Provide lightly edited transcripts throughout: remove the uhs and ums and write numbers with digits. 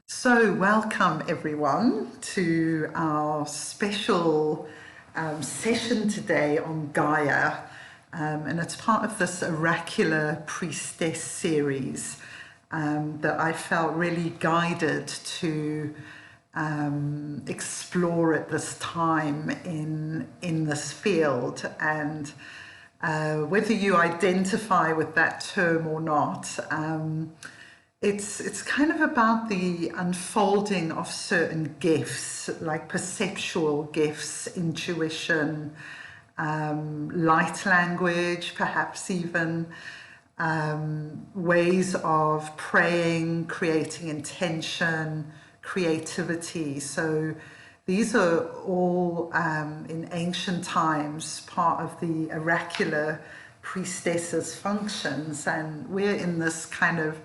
So, welcome everyone to our special session today on Gaia, and it's part of this Oracular Priestess series that I felt really guided to explore at this time in this field. And whether you identify with that term or not, it's kind of about the unfolding of certain gifts, like perceptual gifts, intuition, light language, perhaps even ways of praying, creating intention, creativity. So these are all in ancient times part of the oracular priestesses functions, and we're in this kind of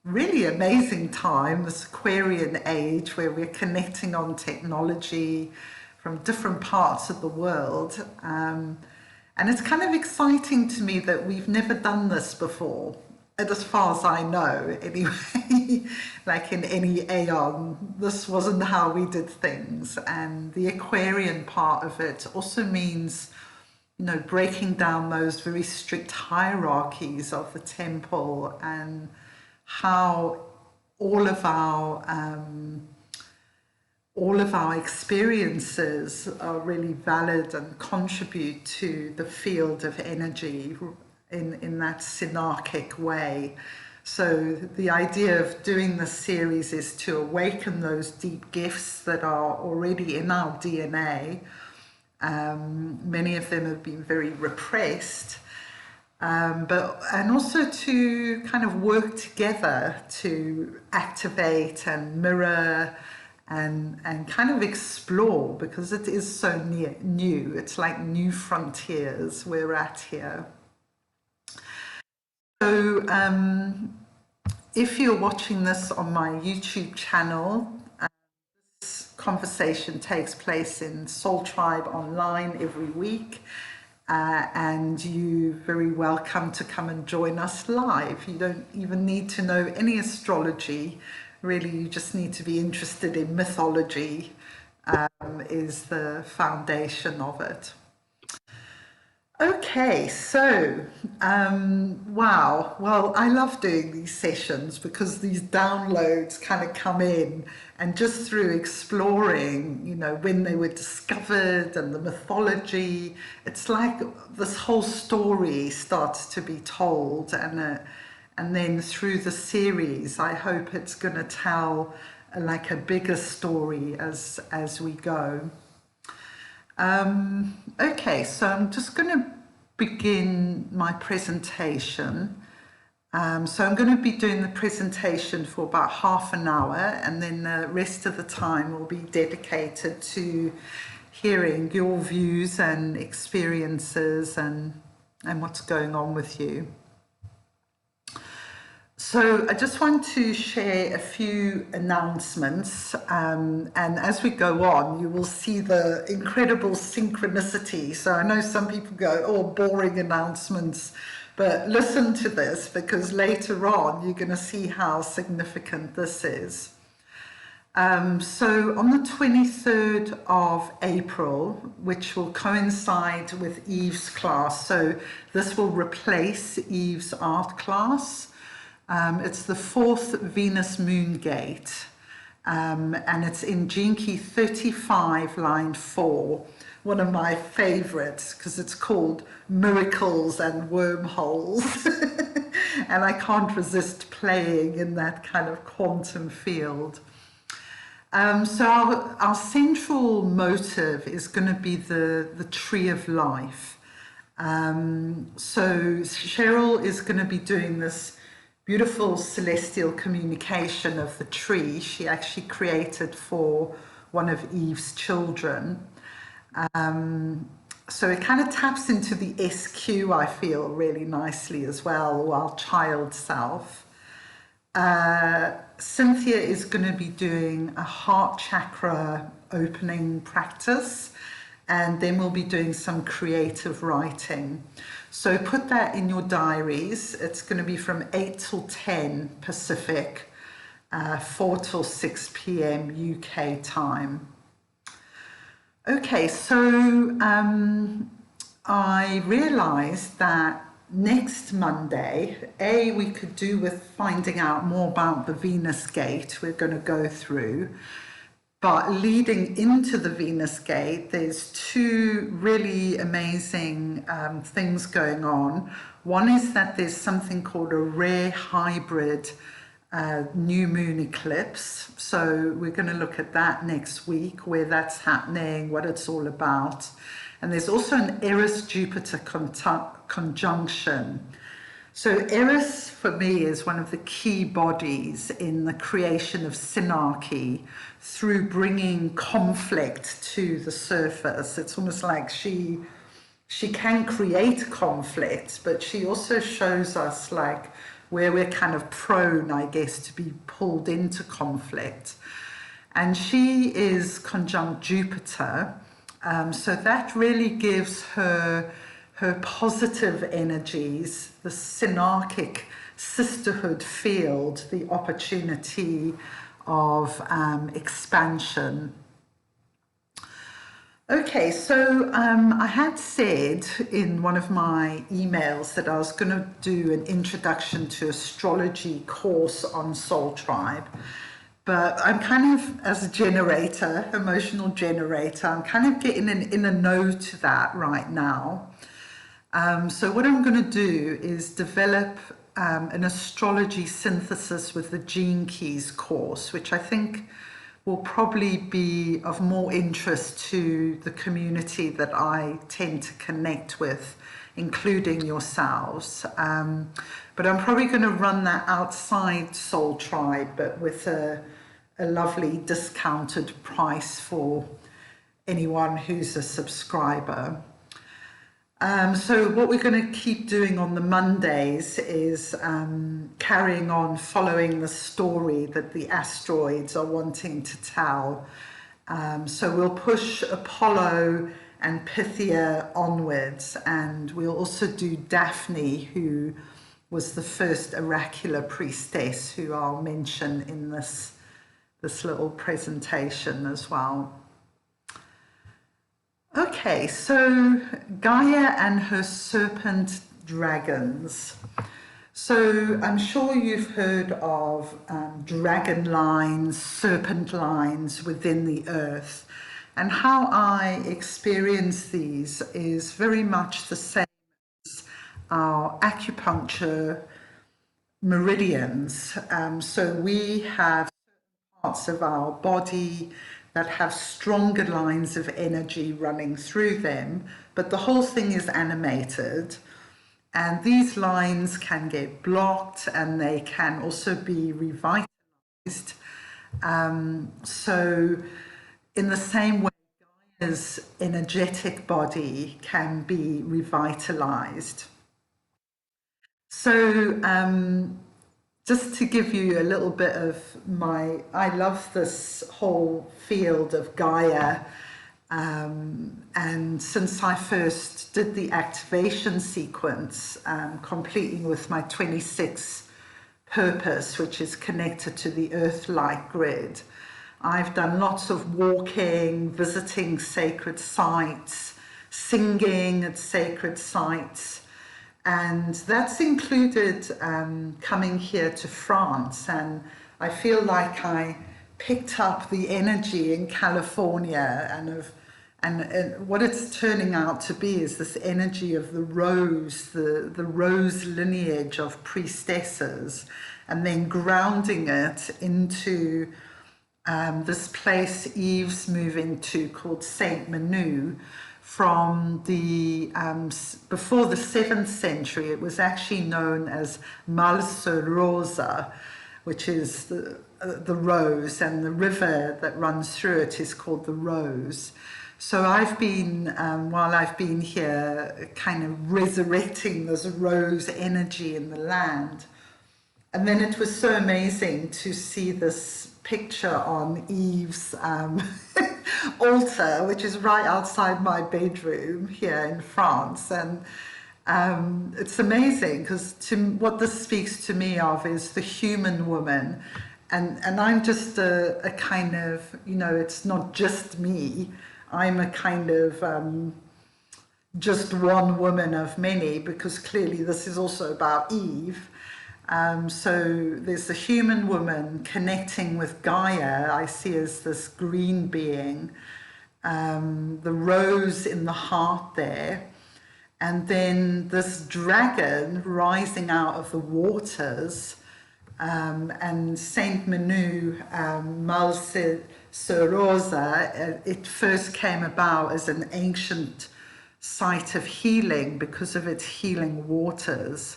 really amazing time, this Aquarian age, where we're connecting on technology from different parts of the world. And it's kind of exciting to me that we've never done this before, and as far as I know, anyway. Like in any aeon, this wasn't how we did things. And the Aquarian part of it also means, you know, breaking down those very strict hierarchies of the temple, and how all of our experiences are really valid and contribute to the field of energy in that synarchic way. So the idea of doing this series is to awaken those deep gifts that are already in our DNA. Many of them have been very repressed. And also to kind of work together to activate and mirror and kind of explore, because it is so new. It's like new frontiers we're at here. So if you're watching this on my YouTube channel, this conversation takes place in Soul Tribe Online every week. And you're very welcome to come and join us live. You don't even need to know any astrology. Really, you just need to be interested in mythology, is the foundation of it. Okay, so, wow. Well, I love doing these sessions because these downloads kind of come in, and just through exploring, you know, when they were discovered and the mythology, it's like this whole story starts to be told. And then through the series, I hope it's going to tell like a bigger story as we go. Okay, so I'm just going to begin my presentation. So I'm going to be doing the presentation for about half an hour, and then the rest of the time will be dedicated to hearing your views and experiences and what's going on with you. So I just want to share a few announcements, and as we go on, you will see the incredible synchronicity. So I know some people go, oh, boring announcements, but listen to this, because later on you're going to see how significant this is. So on the 23rd of April, which will coincide with Eve's class, so this will replace Eve's art class. It's the 4th Venus Moon Gate, and it's in Gene Key 35, line 4, one of my favorites, because it's called Miracles and Wormholes, and I can't resist playing in that kind of quantum field. So our central motive is going to be the tree of life. So Cheryl is going to be doing this beautiful celestial communication of the tree she actually created for one of Eve's children. So it kind of taps into the SQ, I feel, really nicely as well, or our child self. Cynthia is going to be doing a heart chakra opening practice, and then we'll be doing some creative writing. So put that in your diaries. It's going to be from 8 till 10 Pacific. 4 till 6 p.m. UK time. Okay, so I realized that next Monday, we could do with finding out more about the Venus gate we're going to go through. But leading into the Venus gate, there's two really amazing things going on. One is that there's something called a rare hybrid new moon eclipse. So we're going to look at that next week, where that's happening, what it's all about. And there's also an Eris-Jupiter conjunction. So Eris, for me, is one of the key bodies in the creation of synarchy through bringing conflict to the surface. It's almost like she can create conflict, but she also shows us like where we're kind of prone, I guess, to be pulled into conflict. And she is conjunct Jupiter, so that really gives her positive energies, the synarchic sisterhood field, the opportunity of expansion. Okay, so I had said in one of my emails that I was going to do an introduction to astrology course on Soul Tribe, but I'm kind of, as a generator, emotional generator, I'm kind of getting an inner no to that right now. So what I'm going to do is develop an astrology synthesis with the Gene Keys course, which I think will probably be of more interest to the community that I tend to connect with, including yourselves. But I'm probably going to run that outside Soul Tribe, but with a lovely discounted price for anyone who's a subscriber. So what we're going to keep doing on the Mondays is carrying on following the story that the asteroids are wanting to tell. So we'll push Apollo and Pythia onwards, and we'll also do Daphne, who was the first oracular priestess, who I'll mention in this little presentation as well. Okay, so Gaia and her serpent dragons. So I'm sure you've heard of dragon lines, serpent lines within the earth. And how I experience these is very much the same as our acupuncture meridians. So we have parts of our body that have stronger lines of energy running through them, but the whole thing is animated. And these lines can get blocked, and they can also be revitalized. So in the same way, Gaia's energetic body can be revitalized. So just to give you a little bit of I love this whole field of Gaia, and since I first did the activation sequence, completing with my 26 purpose, which is connected to the Earth-like grid, I've done lots of walking, visiting sacred sites, singing at sacred sites, and that's included coming here to France. And I feel like I picked up the energy in California, and what it's turning out to be is this energy of the rose, the rose lineage of priestesses, and then grounding it into this place Eve's moving to called Saint Manu. From the before the 7th century, it was actually known as Malse Rosa, which is the rose, and the river that runs through it is called the Rose. So I've been, while I've been here, kind of resurrecting this rose energy in the land. And then it was so amazing to see this picture on Eve's altar, which is right outside my bedroom here in France. And it's amazing, because what this speaks to me of is the human woman and I'm just a kind of, you know, it's not just me. I'm a kind of just one woman of many, because clearly this is also about Eve. So there's the human woman connecting with Gaia, I see as this green being, the rose in the heart there, and then this dragon rising out of the waters, and Saint Manu, Malserosa, it first came about as an ancient site of healing because of its healing waters.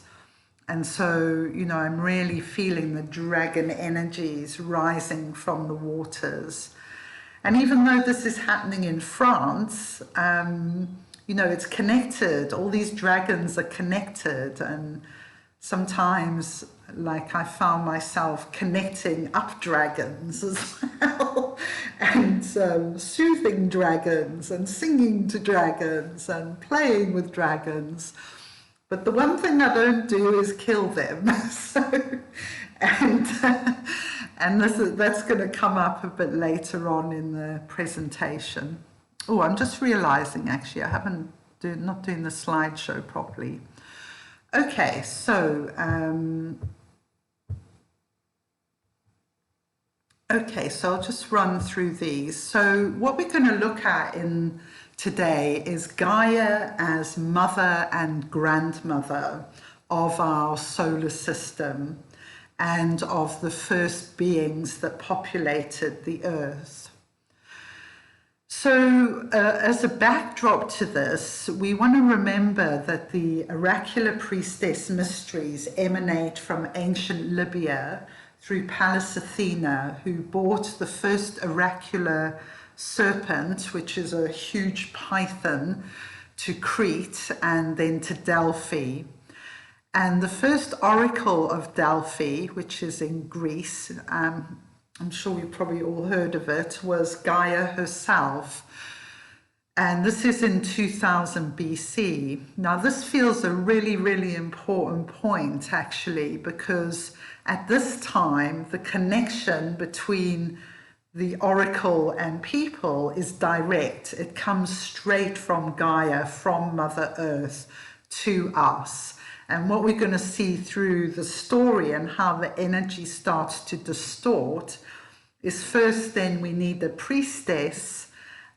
And so, you know, I'm really feeling the dragon energies rising from the waters. And even though this is happening in France, you know, it's connected. All these dragons are connected. And sometimes, like, I found myself connecting up dragons as well, and soothing dragons and singing to dragons and playing with dragons. But the one thing I don't do is kill them. So, and that's going to come up a bit later on in the presentation. Oh, I'm just realizing actually not doing the slideshow properly. Okay, so I'll just run through these. So what we're going to look at today is Gaia as mother and grandmother of our solar system and of the first beings that populated the Earth. So as a backdrop to this, we want to remember that the oracular priestess mysteries emanate from ancient Libya through Pallas Athena, who brought the first oracular serpent, which is a huge python, to Crete and then to Delphi. And the first oracle of Delphi, which is in Greece, I'm sure you probably all heard of it, was Gaia herself. And this is in 2000 BC. Now, this feels a really, really important point, actually, because at this time, the connection between the oracle and people is direct. It comes straight from Gaia, from Mother Earth to us. And what we're going to see through the story and how the energy starts to distort is first then we need a priestess,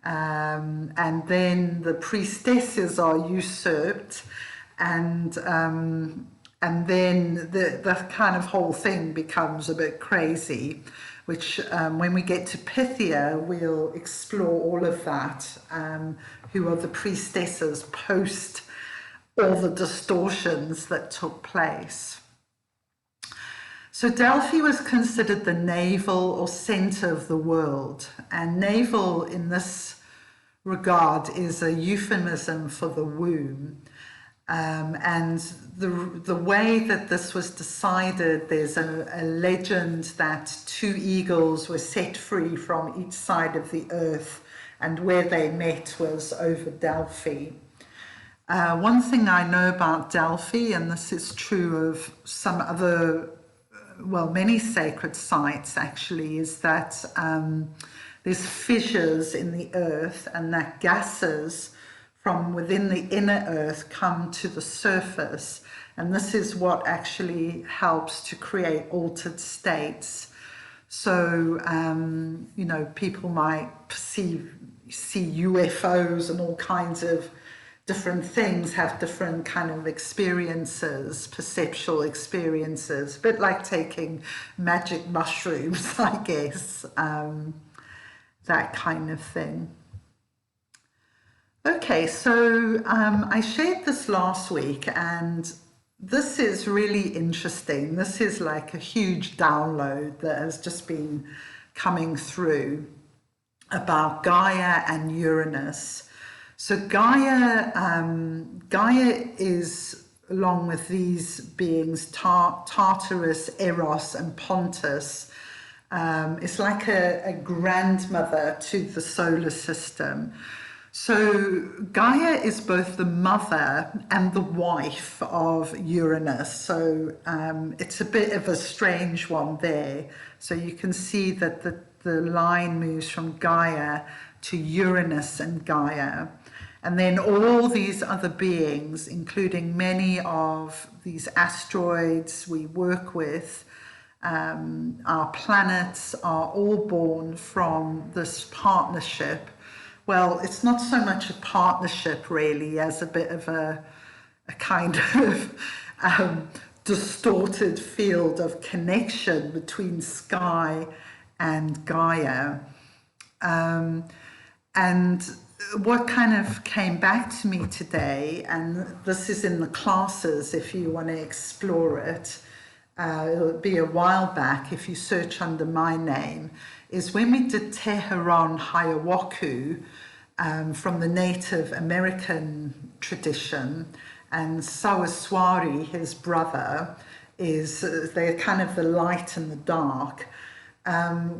and then the priestesses are usurped, and then the kind of whole thing becomes a bit crazy, which when we get to Pythia, we'll explore all of that, who are the priestesses post all the distortions that took place. So Delphi was considered the navel or center of the world, and navel in this regard is a euphemism for the womb. And the way that this was decided, there's a legend that two eagles were set free from each side of the earth, and where they met was over Delphi. One thing I know about Delphi, and this is true of some other, well, many sacred sites actually, is that there's fissures in the earth, and that gases from within the inner earth come to the surface, and this is what actually helps to create altered states. So, you know, people might see UFOs and all kinds of different things, have different kind of experiences, perceptual experiences, a bit like taking magic mushrooms, I guess, that kind of thing. Okay, so I shared this last week, and this is really interesting. This is like a huge download that has just been coming through about Gaia and Uranus. So Gaia is, along with these beings, Tartarus, Eros, and Pontus, it's like a grandmother to the solar system. So Gaia is both the mother and the wife of Uranus. So it's a bit of a strange one there. So you can see that the line moves from Gaia to Uranus and Gaia. And then all these other beings, including many of these asteroids we work with, our planets, are all born from this partnership. Well, it's not so much a partnership really as a bit of a kind of distorted field of connection between sky and Gaia. And what kind of came back to me today, and this is in the classes if you want to explore it, it'll be a while back if you search under my name, is when we did Teheran Hayawaku from the Native American tradition, and Sawaswari, his brother, is they're kind of the light and the dark.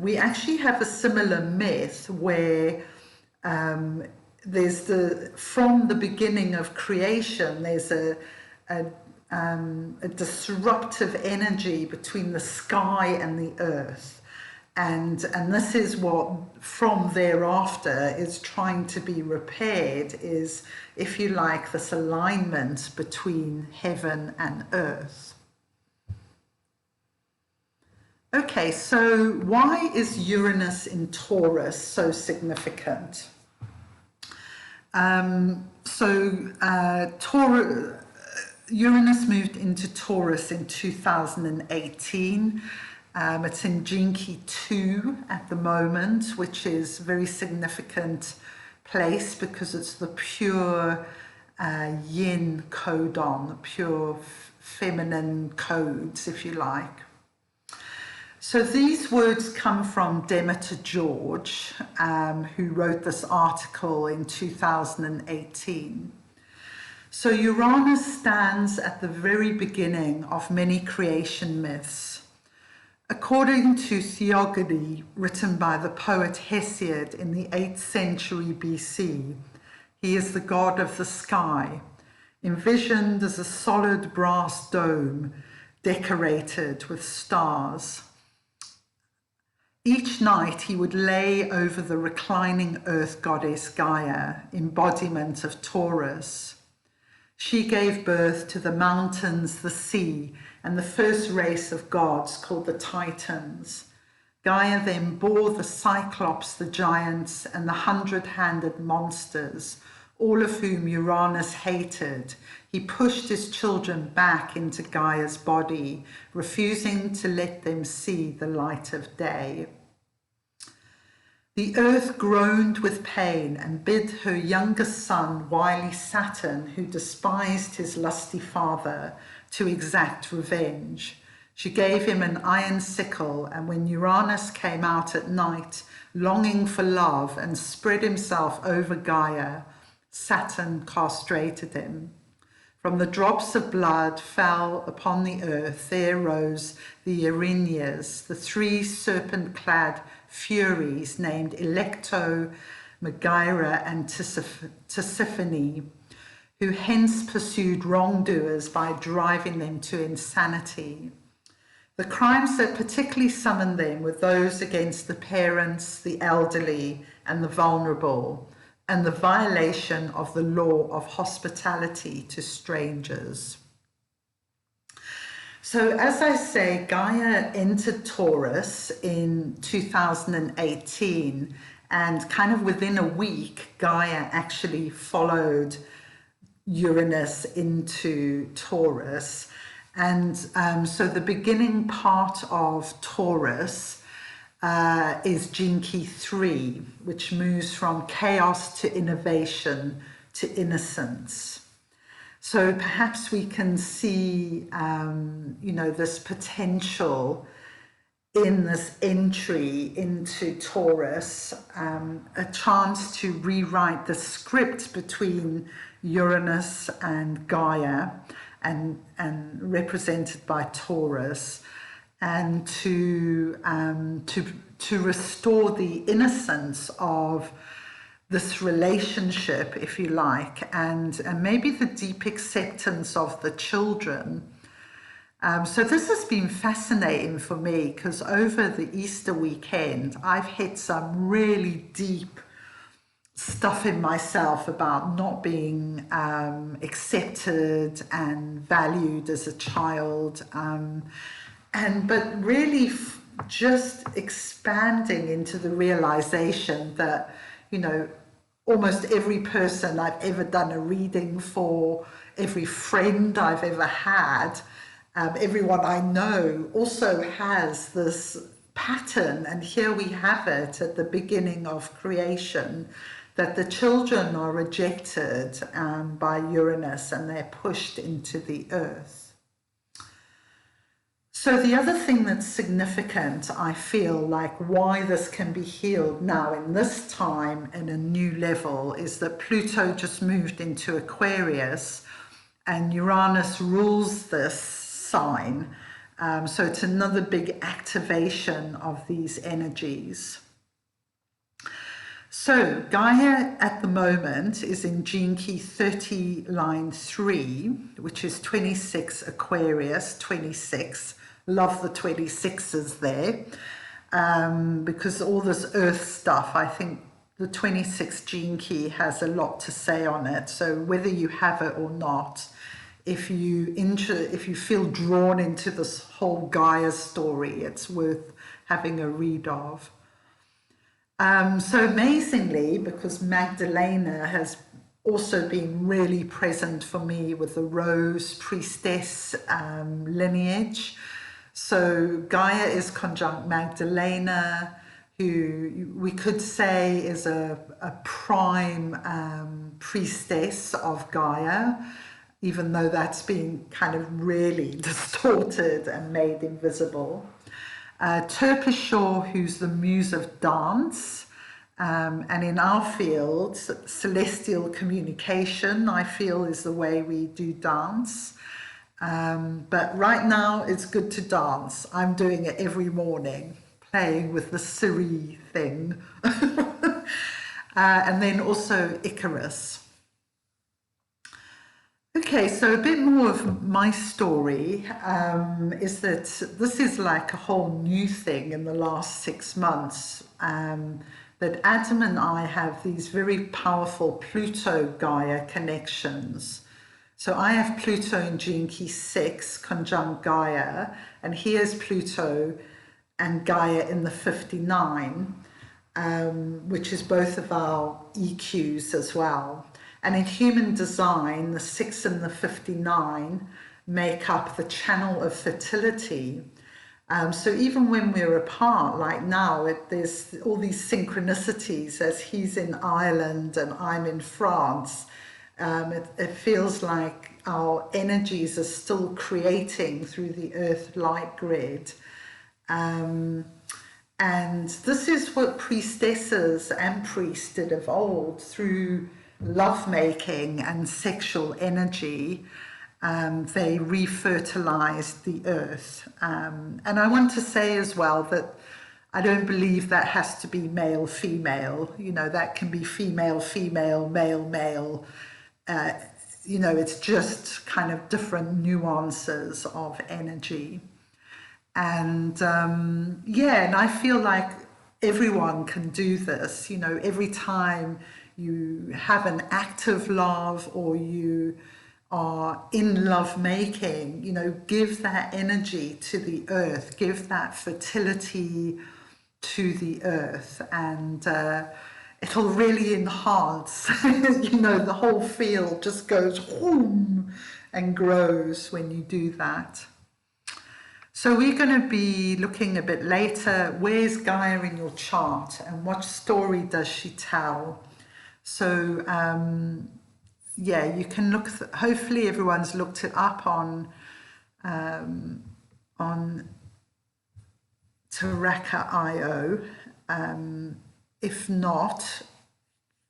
We actually have a similar myth where there's from the beginning of creation, there's a disruptive energy between the sky and the earth. And this is what from thereafter is trying to be repaired, is, if you like, this alignment between heaven and earth. Okay, so why is Uranus in Taurus so significant? Uranus moved into Taurus in 2018. It's in Jinki 2 at the moment, which is a very significant place because it's the pure yin codon, the pure feminine codes, if you like. So these words come from Demeter George, who wrote this article in 2018. So Uranus stands at the very beginning of many creation myths. According to theogony written by the poet Hesiod in the 8th century BC, he is the god of the sky, envisioned as a solid brass dome decorated with stars. Each night he would lay over the reclining earth goddess Gaia, embodiment of Taurus. She gave birth to the mountains, the sea, and the first race of gods called the Titans. Gaia then bore the Cyclops, the giants, and the 100-handed monsters, all of whom Uranus hated. He pushed his children back into Gaia's body, refusing to let them see the light of day. The earth groaned with pain and bid her youngest son, wily Saturn, who despised his lusty father, to exact revenge. She gave him an iron sickle, and when Uranus came out at night, longing for love, and spread himself over Gaia, Saturn castrated him. From the drops of blood fell upon the earth, there rose the Erinyes, the 3 serpent-clad furies named Electo, Megaera, and Tisiphone, who hence pursued wrongdoers by driving them to insanity. The crimes that particularly summoned them were those against the parents, the elderly, and the vulnerable, and the violation of the law of hospitality to strangers. So as I say, Gaia entered Taurus in 2018, and kind of within a week, Gaia actually followed Uranus into Taurus. And so the beginning part of Taurus is Jinki 3, which moves from chaos to innovation to innocence. So perhaps we can see, this potential in this entry into Taurus, a chance to rewrite the script between Uranus and Gaia, and represented by Taurus, and to restore the innocence of this relationship, if you like, and maybe the deep acceptance of the children. So this has been fascinating for me because over the Easter weekend, I've hit some really deep stuff in myself about not being accepted and valued as a child, but really just expanding into the realization that, you know, almost every person I've ever done a reading for, every friend I've ever had, everyone I know also has this pattern, and here we have it at the beginning of creation, that the children are rejected by Uranus and they're pushed into the earth. So the other thing that's significant, I feel like why this can be healed now in this time in a new level, is that Pluto just moved into Aquarius and Uranus rules this sign. So it's another big activation of these energies. So Gaia at the moment is in Gene Key 30 line 3, which is 26 Aquarius, 26. Love the 26s there, because all this earth stuff, I think the 26 gene key has a lot to say on it. So whether you have it or not, if you feel drawn into this whole Gaia story, it's worth having a read of. So amazingly, because Magdalena has also been really present for me with the Rose Priestess lineage. So Gaia is conjunct Magdalena, who we could say is a prime priestess of Gaia, even though that's been kind of really distorted and made invisible. Terpsichore, who's the muse of dance, and in our field, celestial communication, I feel, is the way we do dance. But right now, it's good to dance. I'm doing it every morning, playing with the Siri thing. And then also Icarus. Okay, so a bit more of my story is that this is like a whole new thing in the last 6 months, that Adam and I have these very powerful Pluto-Gaia connections. So I have Pluto in Gene Key 6, conjunct Gaia, and here's Pluto and Gaia in the 59, which is both of our EQs as well. And in human design, the 6 and the 59 make up the channel of fertility. So even when we're apart, like now, there's all these synchronicities as he's in Ireland and I'm in France. It feels like our energies are still creating through the Earth light grid. And this is what priestesses and priests did of old through lovemaking and sexual energy. They refertilized the earth. And I want to say as well that I don't believe that has to be male, female. You know, that can be female, female, male, male. You know, it's just kind of different nuances of energy. And yeah, and I feel like everyone can do this. You know, every time you have an act of love or you are in love making, you know, give that energy to the earth, give that fertility to the earth, and it'll really enhance, you know, the whole field just goes whoom and grows when you do that. So we're going to be looking a bit later, where's Gaia in your chart and what story does she tell? So yeah, you can look, hopefully everyone's looked it up on Taraka.io. If not,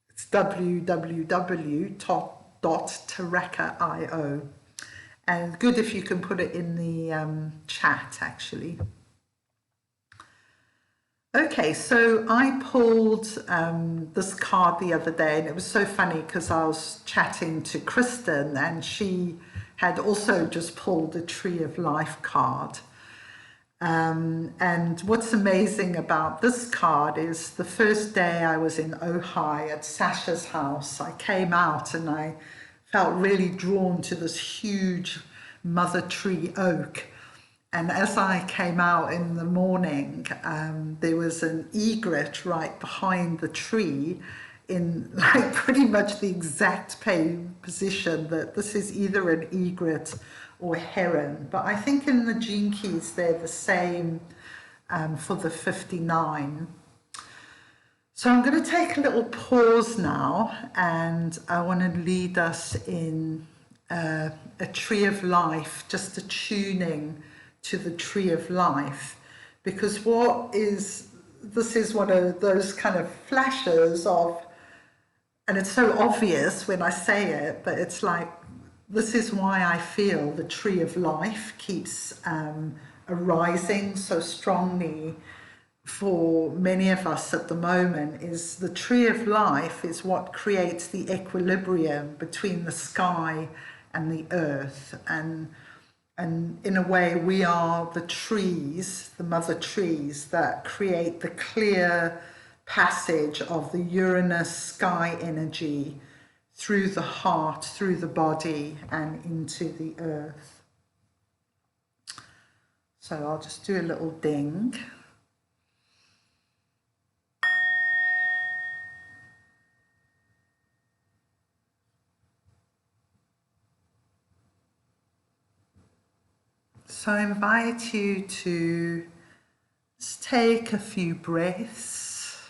it's www.taraka.io. And good if you can put it in the chat, actually. Okay, so I pulled this card the other day, and it was so funny because I was chatting to Kristen, and she had also just pulled a Tree of Life card. And what's amazing about this card is the first day I was in Ojai at Sasha's house, I came out and I felt really drawn to this huge mother tree oak. And as I came out in the morning, there was an egret right behind the tree in like pretty much the exact position that this is either an egret or heron. But I think in the gene keys, they're the same for the 59. So I'm going to take a little pause now, and I want to lead us in a tree of life, just a tuning to the tree of life, because this is one of those kind of flashes of, and it's so obvious when I say it, but it's like, this is why I feel the tree of life keeps arising so strongly for many of us at the moment. Is the tree of life is what creates the equilibrium between the sky and the earth, and in a way we are the trees, the mother trees, that create the clear passage of the Uranus sky energy through the heart, through the body, and into the earth. So I'll just do a little ding. So I invite you to just take a few breaths.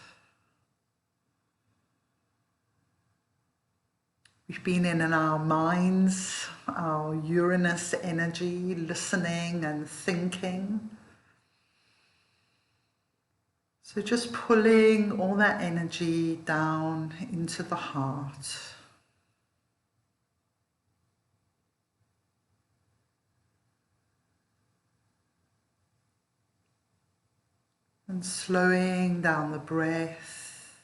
We've been in our minds, our Uranus energy, listening and thinking. So just pulling all that energy down into the heart. And slowing down the breath.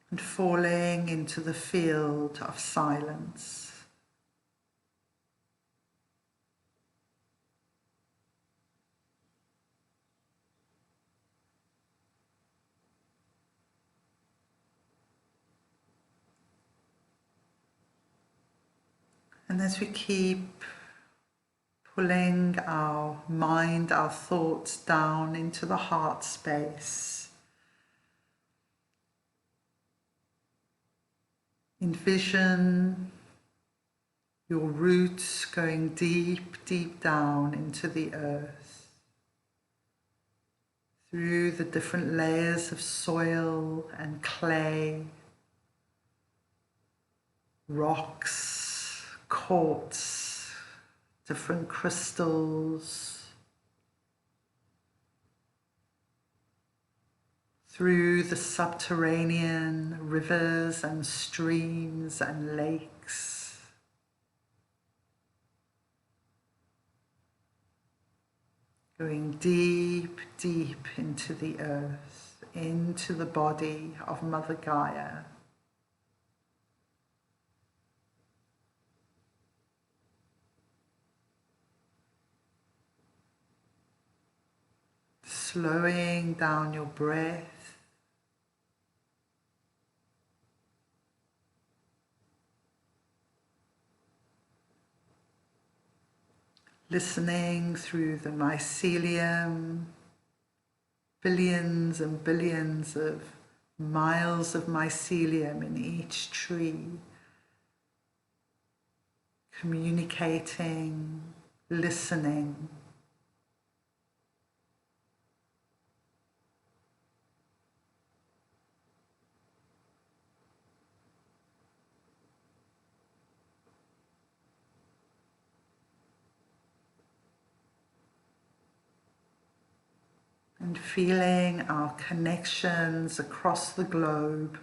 And falling into the field of silence. And as we keep pulling our mind, our thoughts down into the heart space, envision your roots going deep, deep down into the earth, through the different layers of soil and clay, rocks, quartz, different crystals, through the subterranean rivers and streams and lakes, going deep, deep into the earth, into the body of Mother Gaia. Slowing down your breath. Listening through the mycelium, billions and billions of miles of mycelium in each tree, communicating, listening. and feeling our connections across the globe,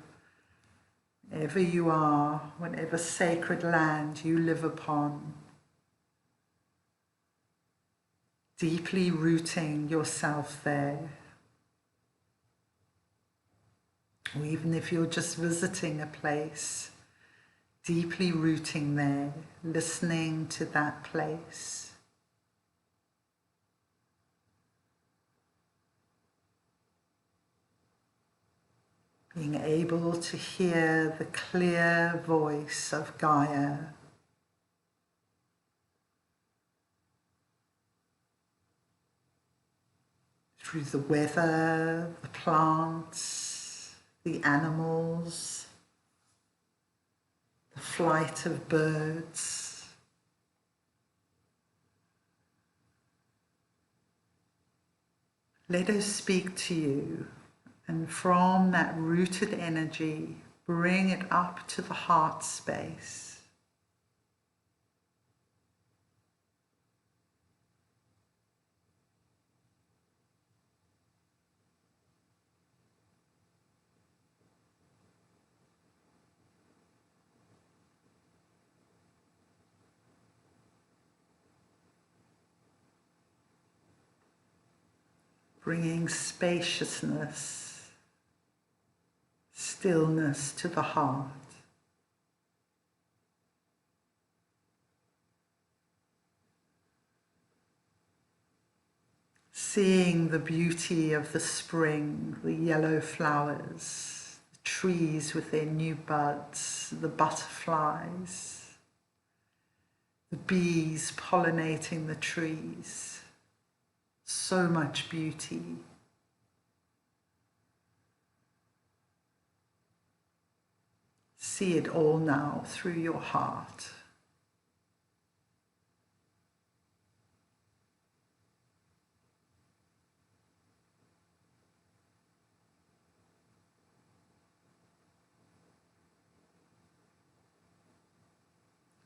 wherever you are, whatever sacred land you live upon, deeply rooting yourself there. Or even if you're just visiting a place, deeply rooting there, listening to that place. Being able to hear the clear voice of Gaia. Through the weather, the plants, the animals, the flight of birds. Let us speak to you, and from that rooted energy, bring it up to the heart space. Bringing spaciousness, stillness to the heart. Seeing the beauty of the spring, the yellow flowers, the trees with their new buds, the butterflies, the bees pollinating the trees. So much beauty. See it all now through your heart.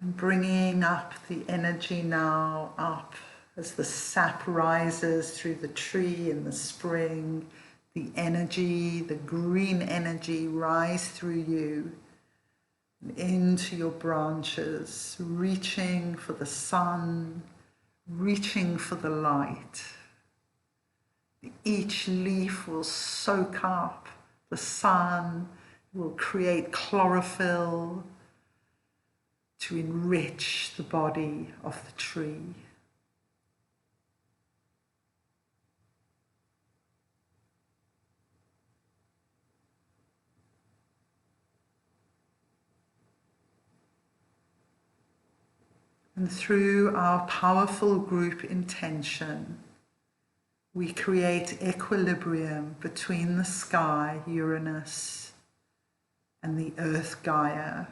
And bringing up the energy now up as the sap rises through the tree in the spring, the energy, the green energy rise through you and into your branches, reaching for the sun, reaching for the light. Each leaf will soak up the sun, will create chlorophyll to enrich the body of the tree. And through our powerful group intention, we create equilibrium between the sky, Uranus, and the earth, Gaia.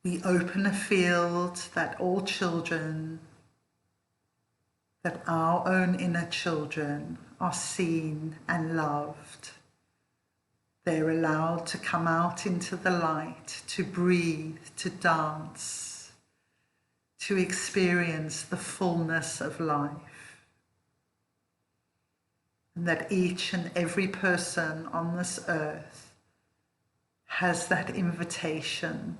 We open a field that all children, that our own inner children are seen and loved. They're allowed to come out into the light, to breathe, to dance, to experience the fullness of life. And that each and every person on this earth has that invitation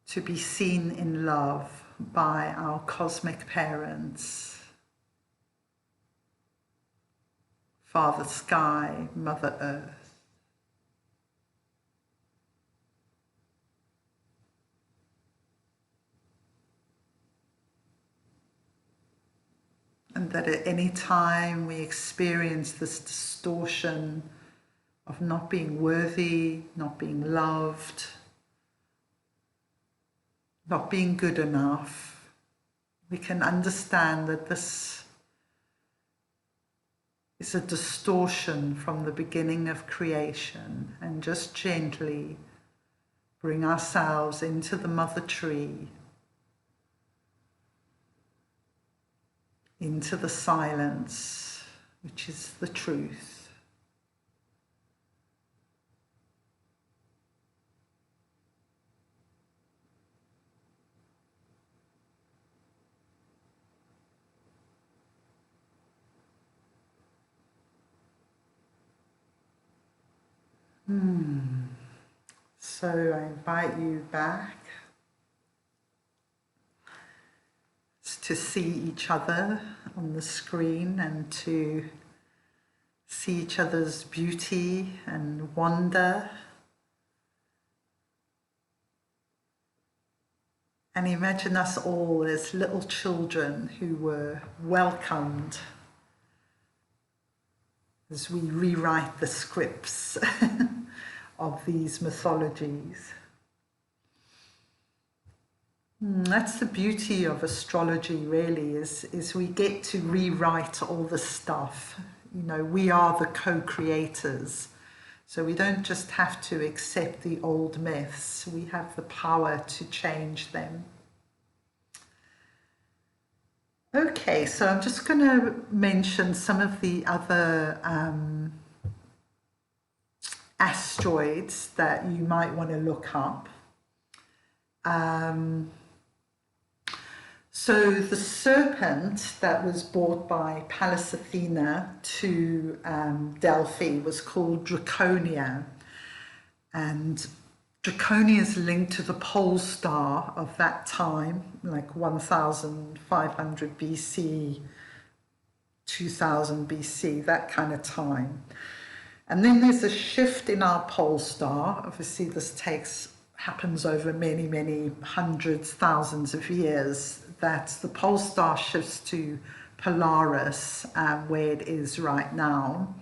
to be seen in love by our cosmic parents. Father Sky, Mother Earth. And that at any time we experience this distortion of not being worthy, not being loved, not being good enough, we can understand that this is a distortion from the beginning of creation, and just gently bring ourselves into the mother tree, into the silence, which is the truth. So I invite you back to see each other on the screen and to see each other's beauty and wonder. And imagine us all as little children who were welcomed as we rewrite the scripts of these mythologies. That's the beauty of astrology, really, is we get to rewrite all the stuff. You know, we are the co-creators. So we don't just have to accept the old myths, we have the power to change them. Okay, so I'm just going to mention some of the other asteroids that you might want to look up. So the serpent that was brought by Pallas Athena to Delphi was called Draconia, and Draconia is linked to the pole star of that time, like 1500 BC, 2000 BC, that kind of time. And then there's a shift in our pole star. Obviously this happens over many, many hundreds, thousands of years, that the pole star shifts to Polaris, where it is right now.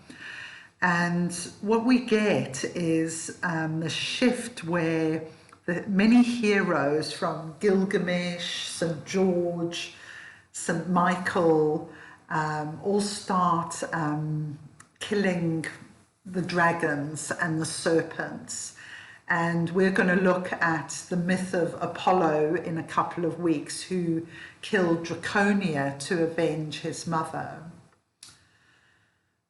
And what we get is a shift where many heroes from Gilgamesh, St. George, St. Michael, all start killing the dragons and the serpents. And we're going to look at the myth of Apollo in a couple of weeks, who killed Draconia to avenge his mother.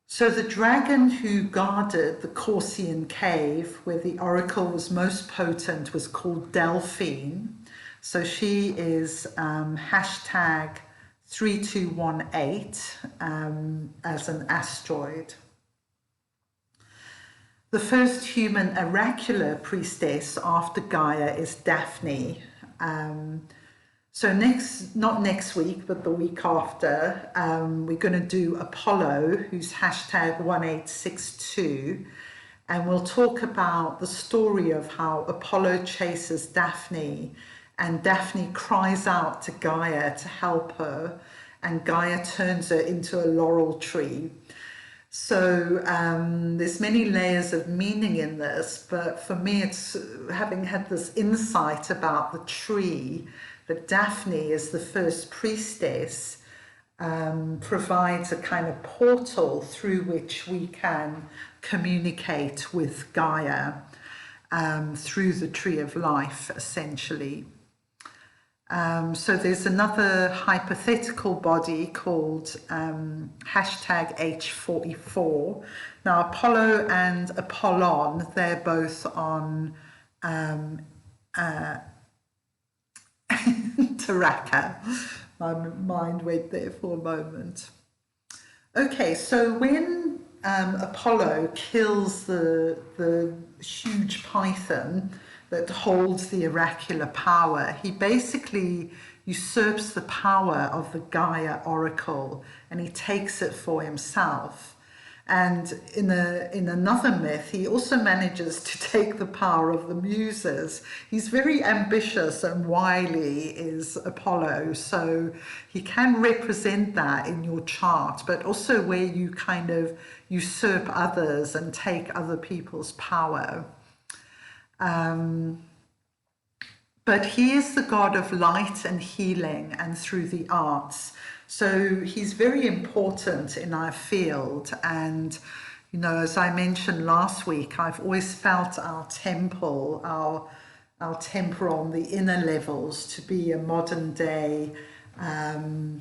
So the dragon who guarded the Corsian cave, where the oracle was most potent, was called Delphine. So she is hashtag 3218 as an asteroid. The first human oracular priestess after Gaia is Daphne. So not next week, but the week after, we're going to do Apollo, who's hashtag 1862. And we'll talk about the story of how Apollo chases Daphne, and Daphne cries out to Gaia to help her, and Gaia turns her into a laurel tree. So there's many layers of meaning in this, but for me it's having had this insight about the tree, that Daphne is the first priestess, provides a kind of portal through which we can communicate with Gaia through the tree of life, essentially. So there's another hypothetical body called hashtag H44. Now Apollo and Apollon, they're both on Taraka. My mind went there for a moment. Okay, so when Apollo kills the huge python that holds the oracular power, he basically usurps the power of the Gaia oracle, and he takes it for himself. And in another myth, he also manages to take the power of the muses. He's very ambitious and wily, is Apollo, so he can represent that in your chart, but also where you kind of usurp others and take other people's power. But he is the god of light and healing and through the arts. So he's very important in our field. And, you know, as I mentioned last week, I've always felt our temple, our temple on the inner levels, to be a modern day, you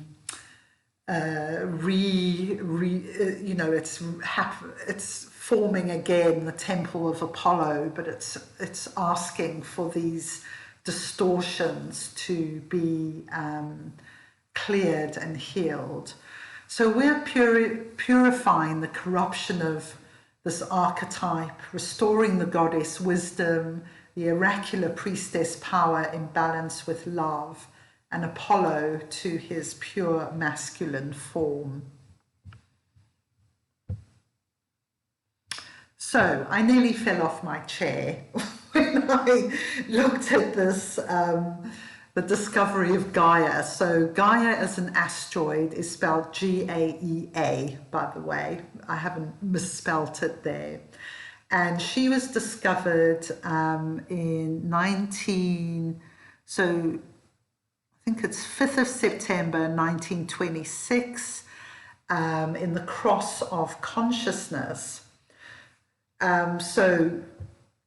know, it's forming again the temple of Apollo, but it's asking for these distortions to be cleared and healed. So we're purifying the corruption of this archetype, restoring the goddess wisdom, the oracular priestess power in balance with love, and Apollo to his pure masculine form. So I nearly fell off my chair when I looked at this, the discovery of Gaia. So Gaia as an asteroid is spelled Gaea, by the way. I haven't misspelt it there. And she was discovered in I think it's 5th of September 1926 in the Cross of Consciousness. So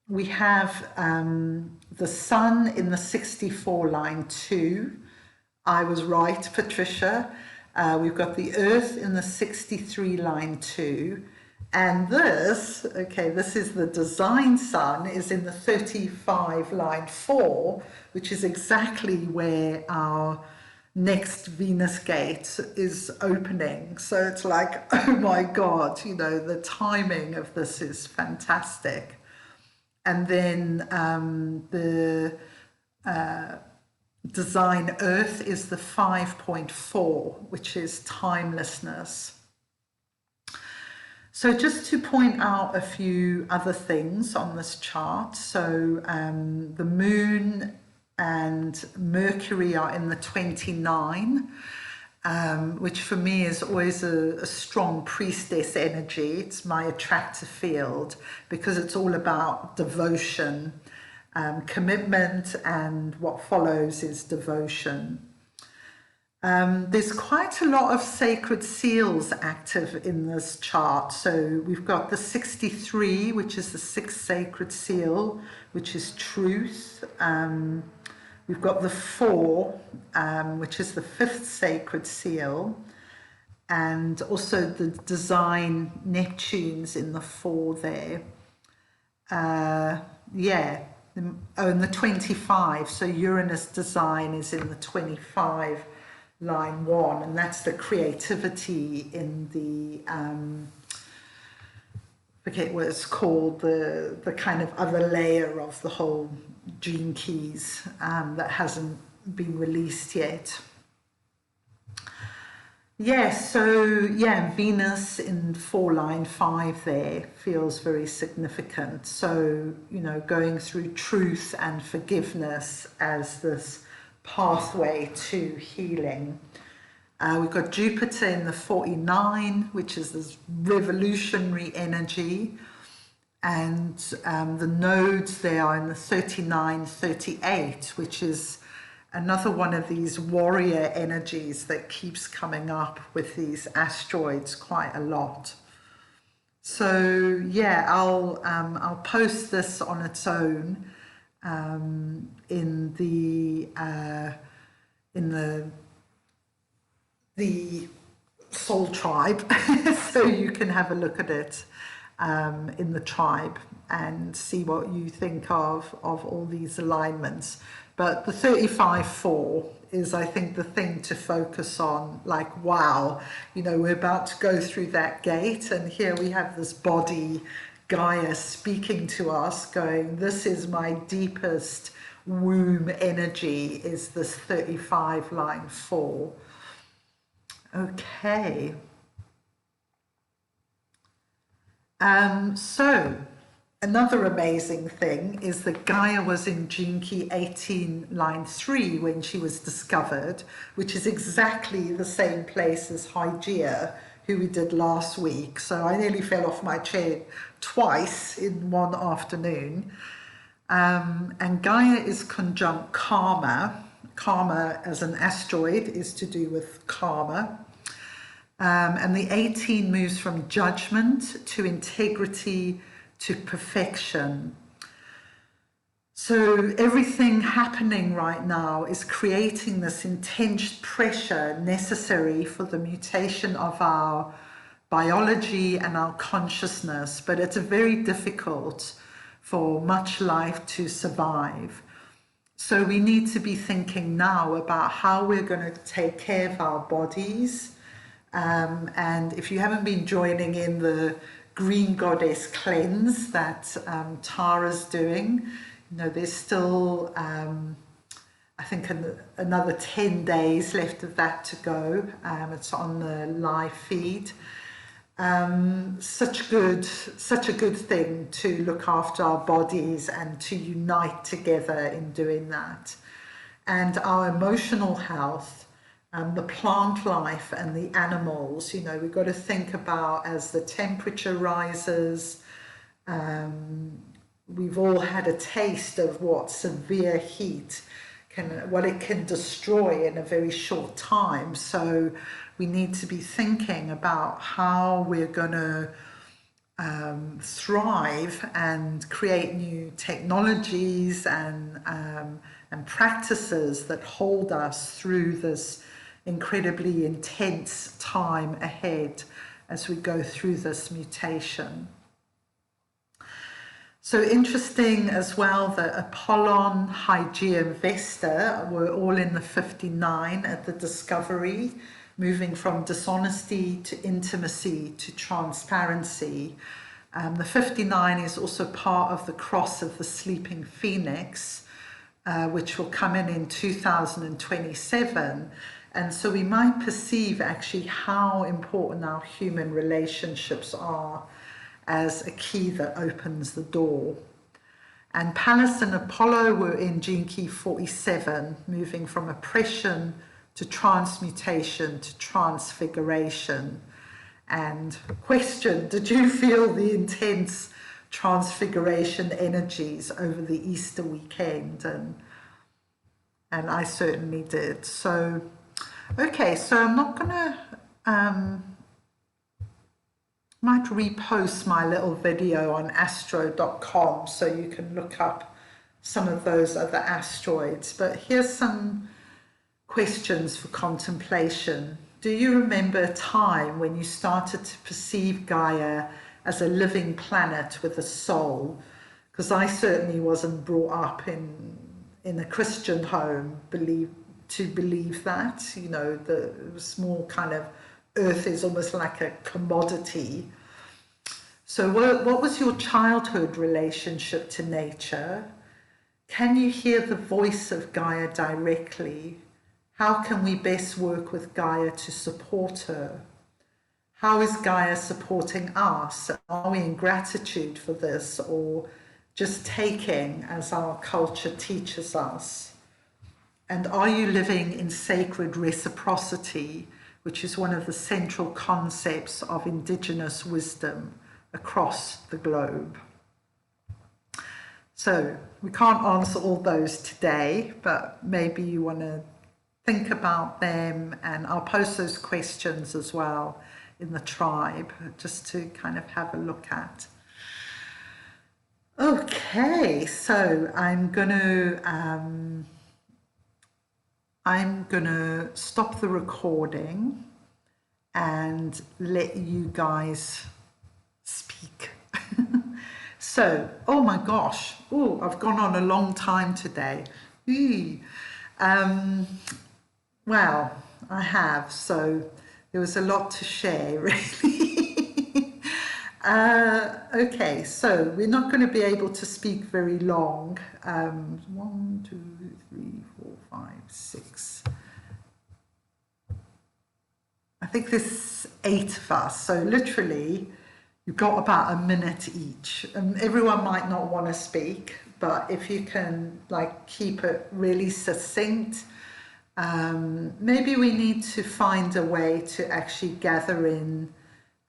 we have the Sun in the 64 line 2. I was right, Patricia. We've got the Earth in the 63 line 2. And this, okay, this is the design Sun, is in the 35 line 4, which is exactly where our next Venus gate is opening. So it's like, oh my God, you know, the timing of this is fantastic. And then the design Earth is the 5.4, which is timelessness. So just to point out a few other things on this chart. So the Moon and Mercury are in the 29, which for me is always a strong priestess energy. It's my attractive field because it's all about devotion, commitment, and what follows is devotion. There's quite a lot of sacred seals active in this chart. So we've got the 63, which is the 6th sacred seal, which is truth. We've got the 4, which is the 5th sacred seal. And also the design Neptune's in the 4 there. And the 25. So Uranus design is in the 25. Line 1, and that's the creativity in the forget what it's called, the kind of other layer of the whole gene keys that hasn't been released yet. Venus in 4 line 5 there feels very significant. So, you know, going through truth and forgiveness as this pathway to healing. We've got Jupiter in the 49, which is this revolutionary energy, and the nodes there are in the 39, 38, which is another one of these warrior energies that keeps coming up with these asteroids quite a lot. So yeah, I'll post this on its own in the Soul Tribe, so you can have a look at it in the tribe and see what you think of all these alignments. But the 35-4 is, I think, the thing to focus on. Like, wow, you know, we're about to go through that gate, and here we have this body, Gaia, speaking to us, going, this is my deepest womb energy, is this 35 line 4. Okay. So another amazing thing is that Gaia was in Gene Key 18 line 3 when she was discovered, which is exactly the same place as Hygeia, who we did last week. So I nearly fell off my chair twice in one afternoon. And Gaia is conjunct Karma. Karma as an asteroid is to do with karma. And the 18 moves from judgment to integrity to perfection. So everything happening right now is creating this intense pressure necessary for the mutation of our biology and our consciousness, but it's very difficult for much life to survive. So we need to be thinking now about how we're going to take care of our bodies. And if you haven't been joining in the green goddess cleanse that Tara's doing. You know, there's still, I think, another 10 days left of that to go. It's on the live feed. Such a good thing to look after our bodies and to unite together in doing that. And our emotional health, the plant life and the animals, you know, we've got to think about as the temperature rises. We've all had a taste of what severe heat what it can destroy in a very short time. So we need to be thinking about how we're going to thrive and create new technologies and practices that hold us through this incredibly intense time ahead as we go through this mutation. So interesting as well that Apollon, Hygeia and Vesta were all in the 59 at the discovery, moving from dishonesty to intimacy to transparency. The 59 is also part of the cross of the sleeping phoenix, which will come in 2027. And so we might perceive actually how important our human relationships are as a key that opens the door. And Pallas and Apollo were in gene key 47, moving from oppression to transmutation to transfiguration. And question, did you feel the intense transfiguration energies over the Easter weekend? And I certainly did. So, okay, so I'm not gonna, might repost my little video on Asteroid.com so you can look up some of those other asteroids. But here's some questions for contemplation. Do you remember a time when you started to perceive Gaia as a living planet with a soul? Because I certainly wasn't brought up in a Christian home to believe that. You know, the small kind of Earth is almost like a commodity. So what was your childhood relationship to nature? Can you hear the voice of Gaia directly? How can we best work with Gaia to support her? How is Gaia supporting us? Are we in gratitude for this or just taking as our culture teaches us? And are you living in sacred reciprocity, which is one of the central concepts of indigenous wisdom across the globe? So we can't answer all those today, but maybe you want to think about them, and I'll post those questions as well in the tribe just to kind of have a look at. Okay, so I'm gonna stop the recording and let you guys speak. So, oh my gosh, oh, I've gone on a long time today. Well, I have, so there was a lot to share, really. Okay, so we're not going to be able to speak very long. 1, 2, 3, 4, 5, 6. I think there's 8 of us, so literally you've got about a minute each. Everyone might not want to speak, but if you can like keep it really succinct. Maybe we need to find a way to actually gather in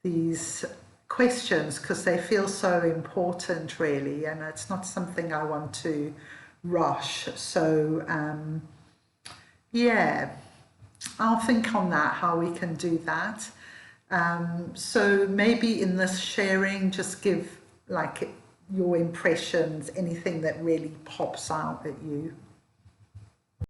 these questions because they feel so important, really, and it's not something I want to rush. So yeah, I'll think on that, how we can do that. So maybe in this sharing, just give like your impressions, anything that really pops out at you.